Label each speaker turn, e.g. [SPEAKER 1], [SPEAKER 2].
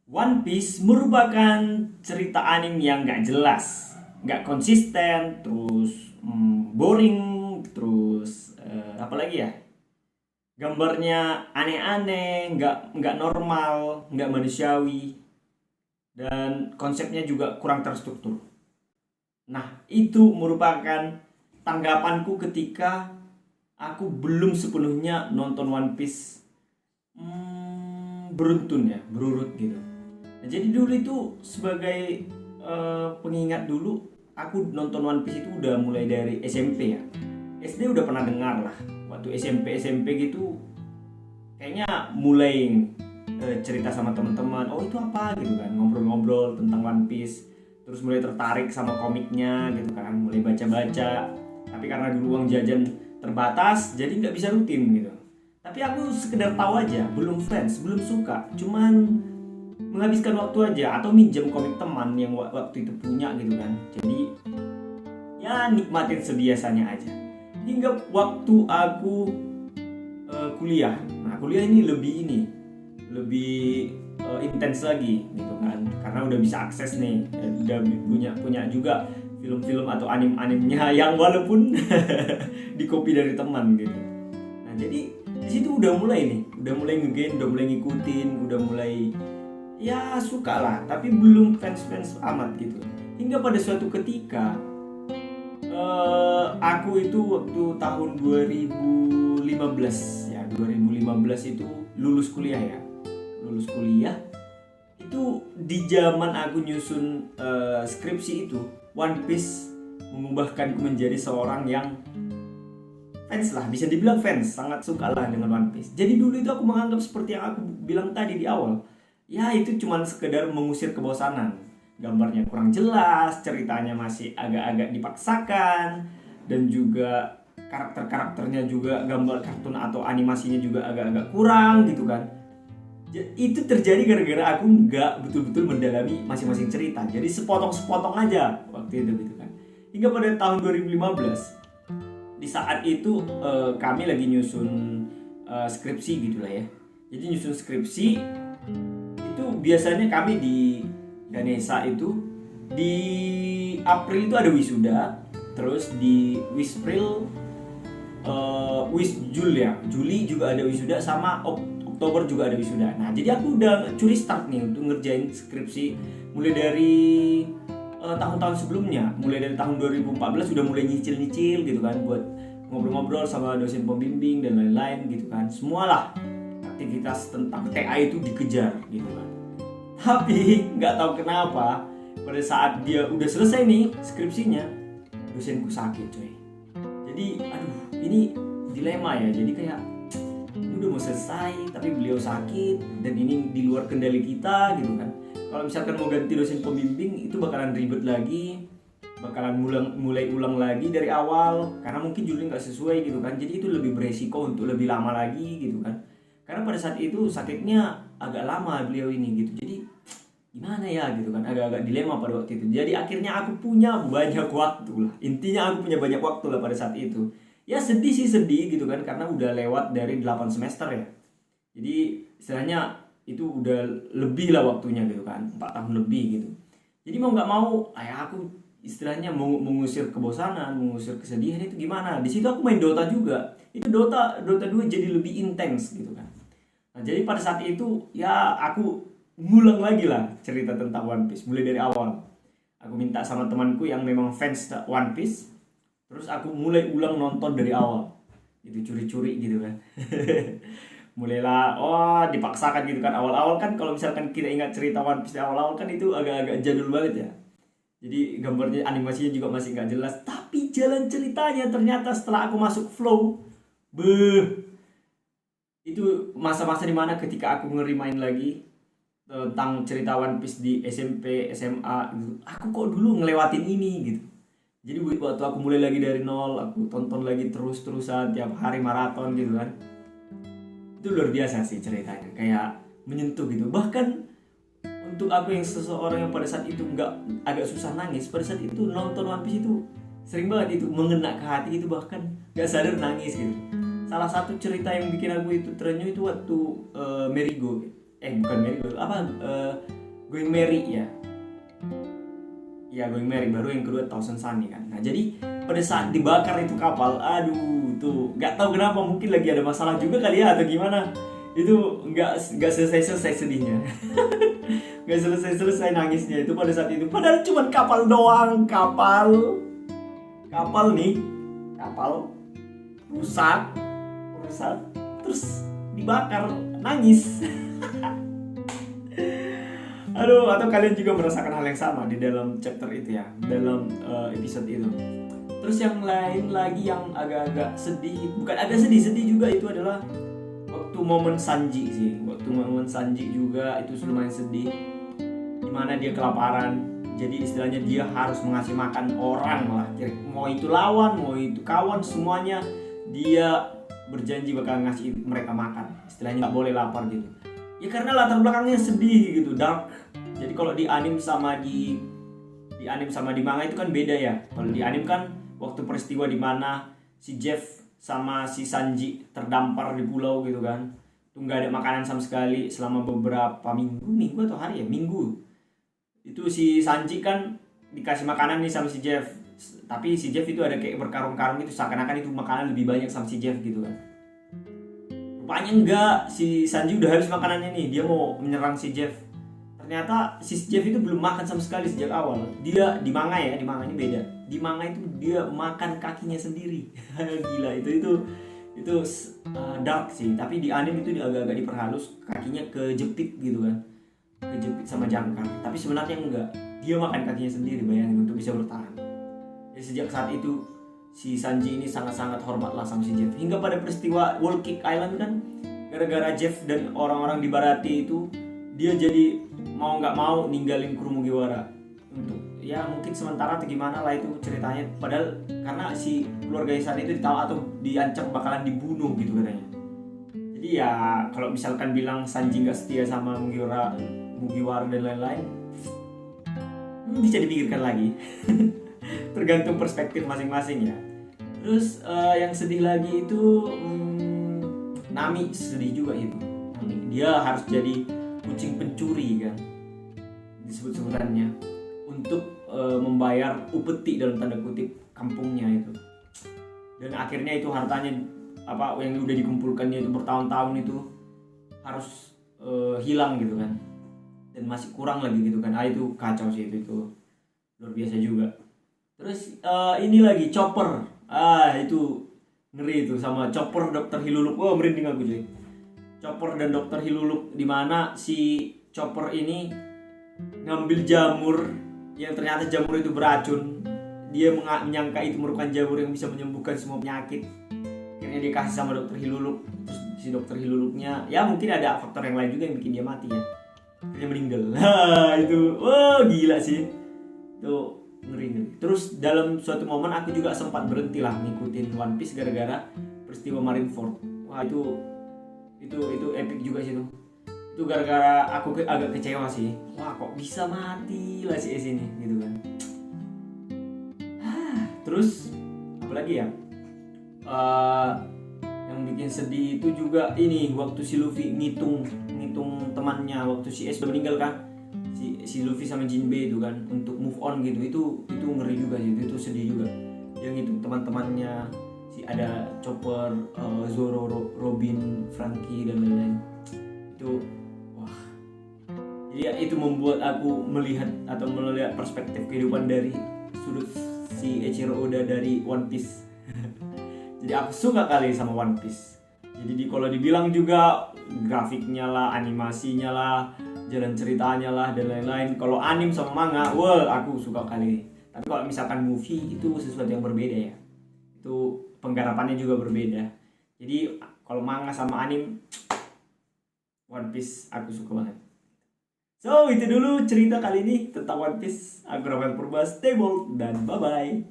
[SPEAKER 1] One Piece merupakan cerita anime yang gak jelas, gak konsisten, terus boring, terus apalagi ya, gambarnya aneh-aneh, nggak normal, nggak manusiawi, dan konsepnya juga kurang terstruktur. Nah, itu merupakan tanggapanku ketika aku belum sepenuhnya nonton One Piece beruntun ya, berurut gitu. Nah, jadi dulu itu sebagai pengingat dulu, aku nonton One Piece itu udah mulai dari SMP ya. SD udah pernah dengar lah. Waktu SMP gitu kayaknya mulai cerita sama teman-teman, oh itu apa gitu kan, ngobrol-ngobrol tentang One Piece. Terus mulai tertarik sama komiknya gitu kan, mulai baca-baca. Tapi karena dulu uang jajan terbatas, jadi nggak bisa rutin gitu. Tapi aku sekedar tahu aja, belum fans, belum suka, cuman menghabiskan waktu aja atau minjem komik teman yang waktu itu punya gitu kan. Jadi ya nikmatin sebiasanya aja. Hingga waktu aku kuliah. Nah, kuliah ini lebih intens lagi gitu kan. Karena udah bisa akses nih, udah punya punya juga film-film atau anim-animnya yang walaupun di copy dari teman gitu. Nah, jadi di situ udah mulai ngegen, udah mulai ngikutin, udah mulai ya suka lah, tapi belum fans-fans amat gitu. Hingga pada suatu ketika aku itu waktu tahun 2015 ya, 2015 itu lulus kuliah ya. Lulus kuliah itu di zaman aku nyusun skripsi itu, One Piece mengubahkanku menjadi seorang yang fans lah, bisa dibilang fans, sangat suka lah dengan One Piece. Jadi dulu itu aku menganggap seperti yang aku bilang tadi di awal, ya itu cuma sekedar mengusir kebosanan. Gambarnya kurang jelas, ceritanya masih agak-agak dipaksakan, dan juga karakter-karakternya juga, gambar kartun atau animasinya juga agak-agak kurang gitu kan. Itu terjadi gara-gara aku nggak betul-betul mendalami masing-masing cerita, jadi sepotong-sepotong aja waktu itu gitu kan. Hingga pada tahun 2015, di saat itu kami lagi nyusun skripsi gitulah ya. Jadi nyusun skripsi itu biasanya kami di Ganesha itu di April itu ada wisuda, terus di Wispril, Wisjul ya, Juli juga ada wisuda, sama Oktober juga ada wisuda. Nah, jadi aku udah curi start nih untuk ngerjain skripsi mulai dari tahun-tahun sebelumnya, mulai dari tahun 2014 sudah mulai nyicil-nyicil gitu kan, buat ngobrol-ngobrol sama dosen pembimbing dan lain-lain gitu kan. Semualah aktivitas tentang TA itu dikejar gitu kan. Tapi nggak tahu kenapa pada saat dia udah selesai nih skripsinya, dosenku sakit coy. Jadi aduh, ini dilema ya. Jadi kayak ini udah mau selesai tapi beliau sakit dan ini di luar kendali kita gitu kan. Kalau misalkan mau ganti dosen pembimbing itu bakalan ribet lagi, bakalan mulai ulang lagi dari awal karena mungkin judulnya nggak sesuai gitu kan. Jadi itu lebih beresiko untuk lebih lama lagi gitu kan. Karena pada saat itu sakitnya agak lama beliau ini gitu. Jadi gimana ya gitu kan, agak-agak dilema pada waktu itu. Jadi akhirnya aku punya banyak waktu lah, intinya aku punya banyak waktu lah pada saat itu. Ya sedih sih, sedih gitu kan, karena udah lewat dari 8 semester ya. Jadi istilahnya itu udah lebih lah waktunya gitu kan, 4 tahun lebih gitu. Jadi mau nggak mau ayah aku istilahnya mengusir kebosanan, mengusir kesedihan itu gimana. Di situ aku main Dota juga, itu Dota 2 jadi lebih intens gitu kan. Nah, jadi pada saat itu ya aku ngulang lagi lah cerita tentang One Piece mulai dari awal. Aku minta sama temanku yang memang fans One Piece, terus aku mulai ulang nonton dari awal. Itu curi-curi gitu kan. Mulailah dipaksakan gitu kan. Awal-awal kan kalau misalkan kita ingat cerita One Piece awal-awal kan itu agak-agak jadul banget ya. Jadi gambarnya, animasinya juga masih nggak jelas. Tapi jalan ceritanya ternyata setelah aku masuk flow, beuh, itu masa-masa dimana ketika aku ngerimain lagi tentang cerita One Piece di SMP, SMA gitu. Aku kok dulu ngelewatin ini gitu. Jadi waktu aku mulai lagi dari nol, aku tonton lagi terus-terusan tiap hari maraton gitu kan. Itu luar biasa sih ceritanya, kayak menyentuh gitu. Bahkan untuk aku yang seseorang yang pada saat itu nggak, agak susah nangis, pada saat itu nonton One Piece itu sering banget itu mengena ke hati, itu bahkan nggak sadar nangis gitu. Salah satu cerita yang bikin aku itu terenyuh itu waktu Merigo, bukan Merry apa Going Merry ya. Ya Going Merry, baru yang kedua Thousand Sunny kan. Nah jadi pada saat dibakar itu kapal, aduh tuh nggak tahu kenapa, mungkin lagi ada masalah juga kali ya atau gimana, itu nggak selesai sedihnya. Nggak selesai nangisnya itu pada saat itu, padahal cuma kapal doang, kapal nih, kapal rusak terus dibakar, nangis. Aduh, atau kalian juga merasakan hal yang sama di dalam chapter itu ya, dalam episode itu. Terus yang lain lagi yang agak-agak sedih, bukan agak sedih juga, itu adalah waktu momen Sanji sih. Waktu momen Sanji juga itu lumayan sedih, dimana dia kelaparan. Jadi istilahnya dia harus mengasih makan orang lah, mau itu lawan, mau itu kawan, semuanya dia berjanji bakal ngasih mereka makan. Istilahnya nggak boleh lapar gitu. Ya karena latar belakangnya sedih gitu, dark. Jadi kalau di anime sama di manga itu kan beda ya. Kalau di anime kan waktu peristiwa di mana si Jeff sama si Sanji terdampar di pulau gitu kan, tuh nggak ada makanan sama sekali selama beberapa minggu atau hari ya, minggu. Itu si Sanji kan dikasih makanan nih sama si Jeff, tapi si Jeff itu ada kayak berkarung-karung itu, seakan-akan itu makanan lebih banyak sama si Jeff gitu kan. Rupanya enggak, si Sanji udah habis makanannya nih, dia mau menyerang si Jeff. Ternyata si Jeff itu belum makan sama sekali sejak awal. Dia di manga ini beda. Di manga itu dia makan kakinya sendiri. Gila, itu dark sih. Tapi di anime itu agak-agak diperhalus, kakinya kejepit gitu kan, kejepit sama jangkar. Tapi sebenarnya enggak, dia makan kakinya sendiri, bayangin, untuk bisa bertahan. Jadi sejak saat itu si Sanji ini sangat-sangat hormatlah sama si Jeff. Hingga pada peristiwa Wall Kick Island kan, gara-gara Jeff dan orang-orang di Baratie itu, dia jadi mau nggak mau ninggalin kru Mugiwara untuk ya mungkin sementara atau gimana lah itu ceritanya. Padahal karena si keluarga Isan itu ditawa atau diancam bakalan dibunuh gitu katanya. Jadi ya kalau misalkan bilang Sanji nggak setia sama Mugiwara dan lain-lain, bisa dipikirkan lagi. Tergantung perspektif masing-masing ya. Terus yang sedih lagi itu Nami, sedih juga itu. Nami, dia harus jadi kucing pencuri kan, disebut-sebutannya, untuk membayar upeti dalam tanda kutip kampungnya itu. Dan akhirnya itu hartanya apa yang udah dikumpulkannya itu bertahun-tahun itu harus hilang gitu kan, dan masih kurang lagi gitu kan. Itu kacau sih, itu luar biasa juga. Terus ini lagi Chopper, itu ngeri itu, sama Chopper Dr. Hiluluk. Wah, merinding aku cuy. Chopper dan Dr. Hiluluk, di mana si Chopper ini ngambil jamur yang ternyata jamur itu beracun. Dia menyangka itu merupakan jamur yang bisa menyembuhkan semua penyakit. Akhirnya dia kasih sama Dr. Hiluluk. Terus si Dr. Hiluluknya, ya mungkin ada faktor yang lain juga yang bikin dia mati ya, akhirnya meninggal. Itu gila sih, itu ngeri. Terus dalam suatu momen aku juga sempat berhenti lah ngikutin One Piece gara-gara peristiwa Marineford. Wah, itu epic juga sih tuh. Itu gara-gara aku agak kecewa sih. Wah, kok bisa mati lah si Ace ini gitu kan. Terus apalagi ya, yang bikin sedih itu juga ini waktu si Luffy ngitung temannya waktu si Ace udah meninggal kan, si Luffy sama Jinbe itu kan, untuk move on gitu. Itu ngeri juga sih, itu sedih juga. Yang itu teman-temannya, si ada Chopper, Zoro, Robin, Franky dan lain-lain. Itu wah. Jadi ya, itu membuat aku melihat perspektif kehidupan dari sudut si Eiichiro Oda dari One Piece. Jadi aku suka kali sama One Piece. Jadi kalau dibilang juga grafiknya lah, animasinya lah, jalan ceritanya lah dan lain-lain. Kalau anime sama manga, aku suka kali. Tapi kalau misalkan movie itu sesuatu yang berbeda ya. Itu penggarapannya juga berbeda. Jadi kalau manga sama anime, One Piece aku suka banget. So itu dulu cerita kali ini tentang One Piece. Aku Rafael Purba, stay bold dan bye bye.